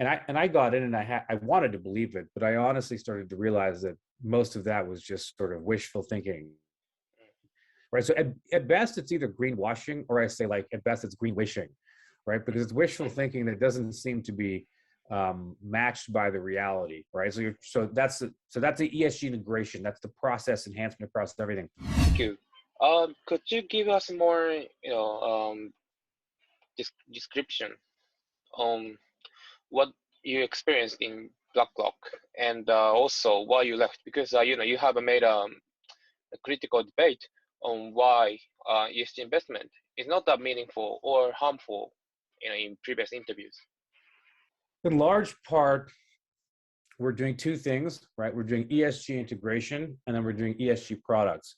I got in and I wanted to believe it, but I honestly started to realize that most of that was just sort of wishful thinking. Right. So at best, it's either greenwashing, or I say, like, at best, it's green wishing, right? Because it's wishful thinking that doesn't seem to be matched by the reality, right? So that's the ESG integration. That's the process enhancement across everything. Thank you. Could you give us more, description on what you experienced in BlackRock, and also why you left? Because you have made a critical debate on why ESG investment is not that meaningful or harmful, in previous interviews. In large part, we're doing two things, right? We're doing ESG integration, and then we're doing ESG products.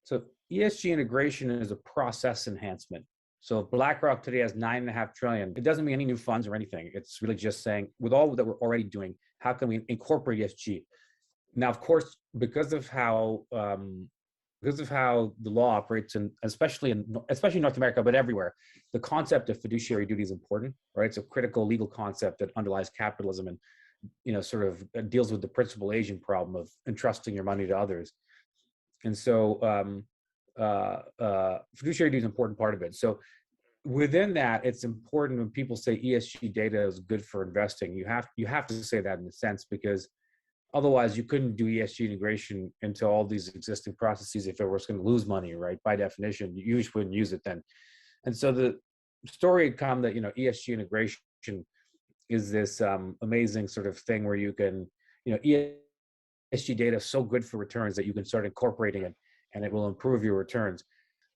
So ESG integration is a process enhancement. So BlackRock today has $9.5 trillion. It doesn't mean any new funds or anything. It's really just saying, with all that we're already doing, how can we incorporate ESG? Now, of course, because of how the law operates, and especially in North America, but everywhere, the concept of fiduciary duty is important, right? It's a critical legal concept that underlies capitalism, and sort of deals with the principal agent problem of entrusting your money to others. And so fiduciary duty is an important part of it. So within that, it's important when people say ESG data is good for investing. You have to say that in a sense, because otherwise you couldn't do ESG integration into all these existing processes if it was going to lose money, right? By definition, you usually wouldn't use it then. And so the story had come that ESG integration is this amazing sort of thing where you can, ESG data is so good for returns that you can start incorporating it, and it will improve your returns.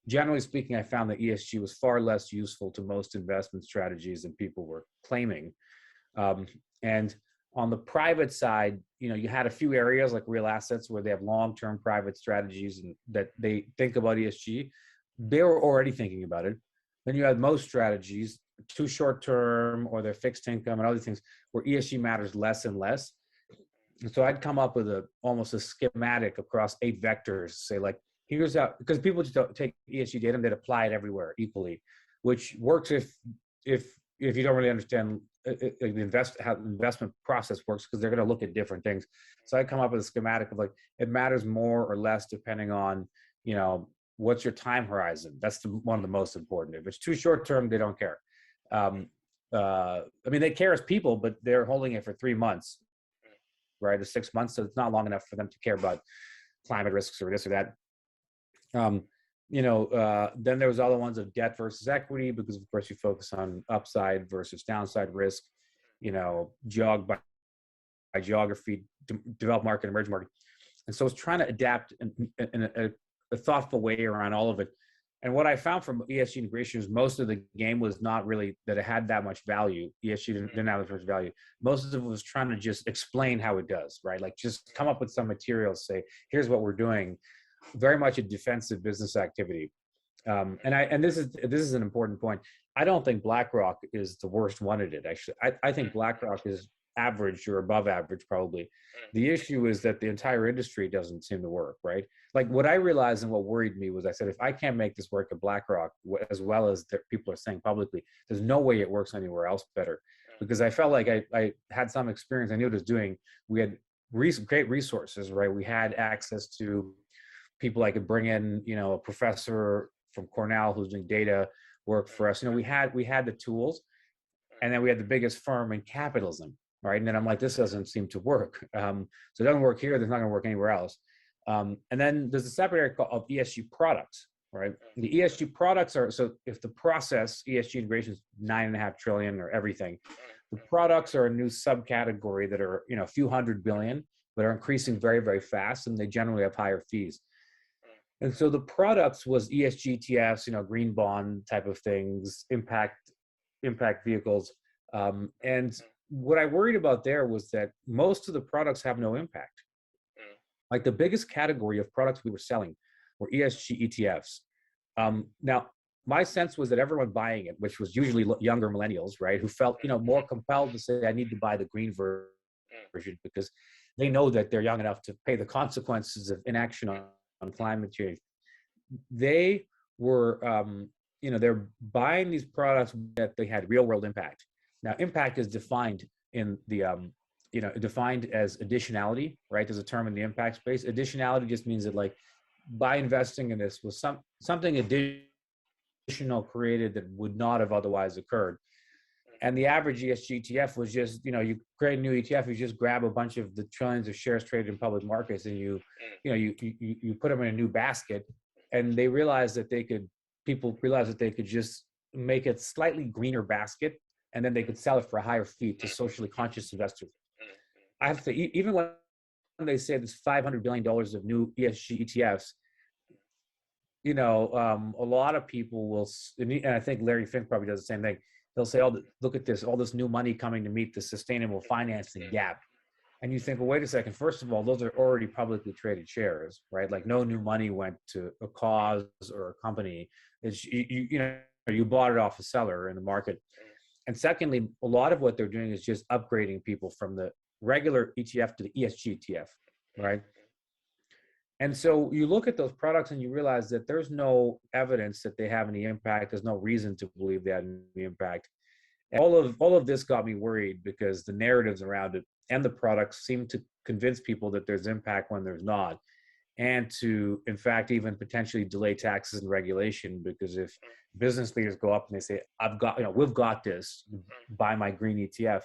Generally speaking, I found that ESG was far less useful to most investment strategies than people were claiming. And on the private side, you had a few areas like real assets where they have long-term private strategies and that they think about ESG. They were already thinking about it. Then you had most strategies, too short-term, or they're fixed income and other things where ESG matters less and less. And so I'd come up with almost a schematic across 8 vectors, say, like, here's how, because people just don't take ESG data and they'd apply it everywhere equally, which works if you don't really understand how the investment process works, because they're going to look at different things. So I come up with a schematic of, like, it matters more or less depending on, what's your time horizon. That's one of the most important. If it's too short term, they don't care. They care as people, but they're holding it for 3 months, right, or 6 months. So it's not long enough for them to care about climate risks or this or that. Then there was other ones of debt versus equity, because of course you focus on upside versus downside risk, by geography, developed market, emerging market. And so it's trying to adapt in a thoughtful way around all of it. And what I found from ESG integration is most of the game was not really that it had that much value. ESG didn't have that much value. Most of it was trying to just explain how it does, right? Like, just come up with some materials, say, here's what we're doing. Very much a defensive business activity. And this is an important point. I don't think BlackRock is the worst one at it, actually. I think BlackRock is average or above average, probably. The issue is that the entire industry doesn't seem to work, right? Like, what I realized and what worried me was, I said, if I can't make this work at BlackRock as well as people are saying publicly, there's no way it works anywhere else better. Because I felt like I had some experience. I knew what it was doing. We had great resources, right? We had access to people I could bring in, a professor from Cornell who's doing data work for us. We had the tools, and then we had the biggest firm in capitalism, right? And then I'm like, this doesn't seem to work. So it doesn't work here. There's not going to work anywhere else. And then there's a separate area of ESG products, right? The ESG products are, so if the process, ESG integration is $9.5 trillion or everything, the products are a new subcategory that are, a few $100 billion, but are increasing very, very fast, and they generally have higher fees. And so the products was ESG ETFs, green bond type of things, impact vehicles. And what I worried about there was that most of the products have no impact. Like, the biggest category of products we were selling were ESG ETFs. Now, my sense was that everyone buying it, which was usually younger millennials, right, who felt, more compelled to say, I need to buy the green version because they know that they're young enough to pay the consequences of inaction on climate change. They were, they're buying these products that they had real world impact. Now, impact is defined in the defined as additionality, right? There's a term in the impact space. Additionality just means that like by investing in this was something additional created that would not have otherwise occurred. And the average ESG ETF was just, you create a new ETF, you just grab a bunch of the trillions of shares traded in public markets and you put them in a new basket. And they realized that people realized that they could just make it slightly greener basket, and then they could sell it for a higher fee to socially conscious investors. I have to say, even when they say there's $500 billion of new ESG ETFs, a lot of people will, and I think Larry Fink probably does the same thing. They'll say, "Oh, look at this, all this new money coming to meet the sustainable financing gap." And you think, well, wait a second. First of all, those are already publicly traded shares, right? Like no new money went to a cause or a company. It's, you bought it off a seller in the market. And secondly, a lot of what they're doing is just upgrading people from the regular ETF to the ESG ETF, right? And so you look at those products and you realize that there's no evidence that they have any impact. There's no reason to believe they have any impact. And all of this got me worried because the narratives around it and the products seem to convince people that there's impact when there's not, and to, in fact, even potentially delay taxes and regulation. Because if business leaders go up and they say, we've got this, buy my green ETF,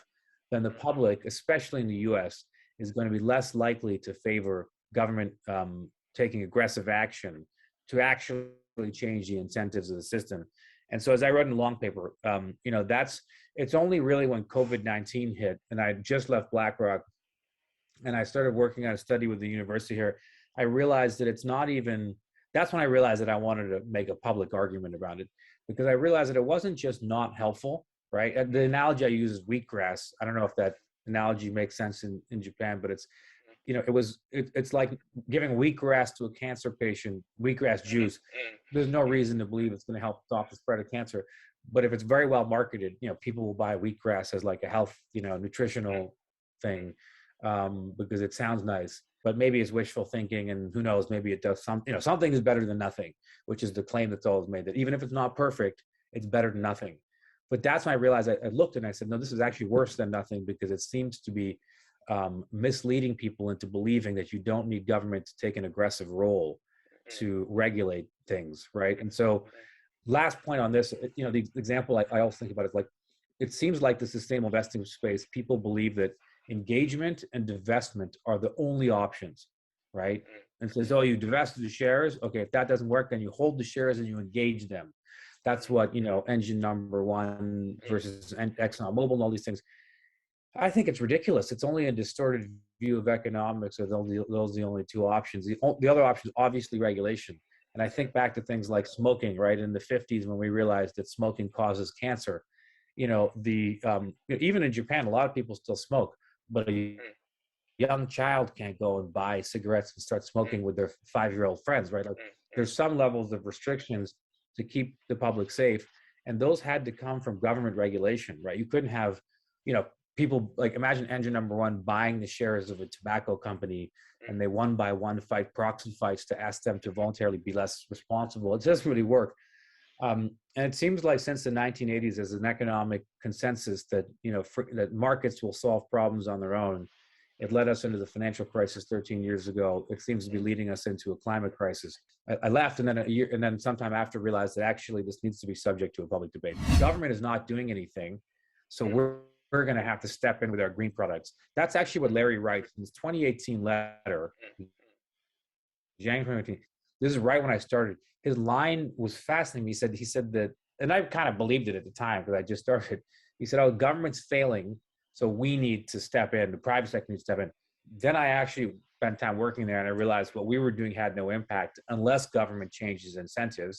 then the public, especially in the US, is going to be less likely to favor government taking aggressive action to actually change the incentives of the system. And so as I wrote in the long paper, it's only really when COVID-19 hit and I just left BlackRock and I started working on a study with the university here, I realized that that's when I realized that I wanted to make a public argument about it, because I realized that it wasn't just not helpful, right? And the analogy I use is wheatgrass. I don't know if that analogy makes sense in Japan, but it's, it's like giving wheatgrass to a cancer patient, wheatgrass juice. There's no reason to believe it's going to help stop the spread of cancer. But if it's very well marketed, people will buy wheatgrass as like a health, nutritional thing because it sounds nice. But maybe it's wishful thinking, and who knows, maybe it does something, something is better than nothing, which is the claim that's always made, that even if it's not perfect, it's better than nothing. But that's when I realized, I looked and I said, no, this is actually worse than nothing, because it seems to be misleading people into believing that you don't need government to take an aggressive role to regulate things, right? And so last point on this, the example I also think about is like, it seems like the sustainable investing space, people believe that engagement and divestment are the only options, right? And says, oh, you divest the shares. Okay, if that doesn't work, then you hold the shares and you engage them. That's what, engine number one versus ExxonMobil and all these things. I think it's ridiculous. It's only a distorted view of economics, or those are the only two options. The other option is obviously regulation. And I think back to things like smoking, right? In the 50s, when we realized that smoking causes cancer, even in Japan, a lot of people still smoke, but a young child can't go and buy cigarettes and start smoking with their 5-year-old friends, right? Like, there's some levels of restrictions to keep the public safe. And those had to come from government regulation, right? You couldn't have, people, like, imagine engine number one buying the shares of a tobacco company, and they one by one fight proxy fights to ask them to voluntarily be less responsible. It doesn't really work. And it seems like since the 1980s, there's an economic consensus that, that markets will solve problems on their own. It led us into the financial crisis 13 years ago. It seems to be leading us into a climate crisis. I left, and then sometime after realized that actually this needs to be subject to a public debate. Government is not doing anything, so we're going to have to step in with our green products. That's actually what Larry writes in his 2018 letter, January 2018. This is right when I started. His line was fascinating. He said that, and I kind of believed it at the time because I just started. He said, "Oh, government's failing, so we need to step in. The private sector needs to step in." Then I actually spent time working there, and I realized what we were doing had no impact unless government changes incentives.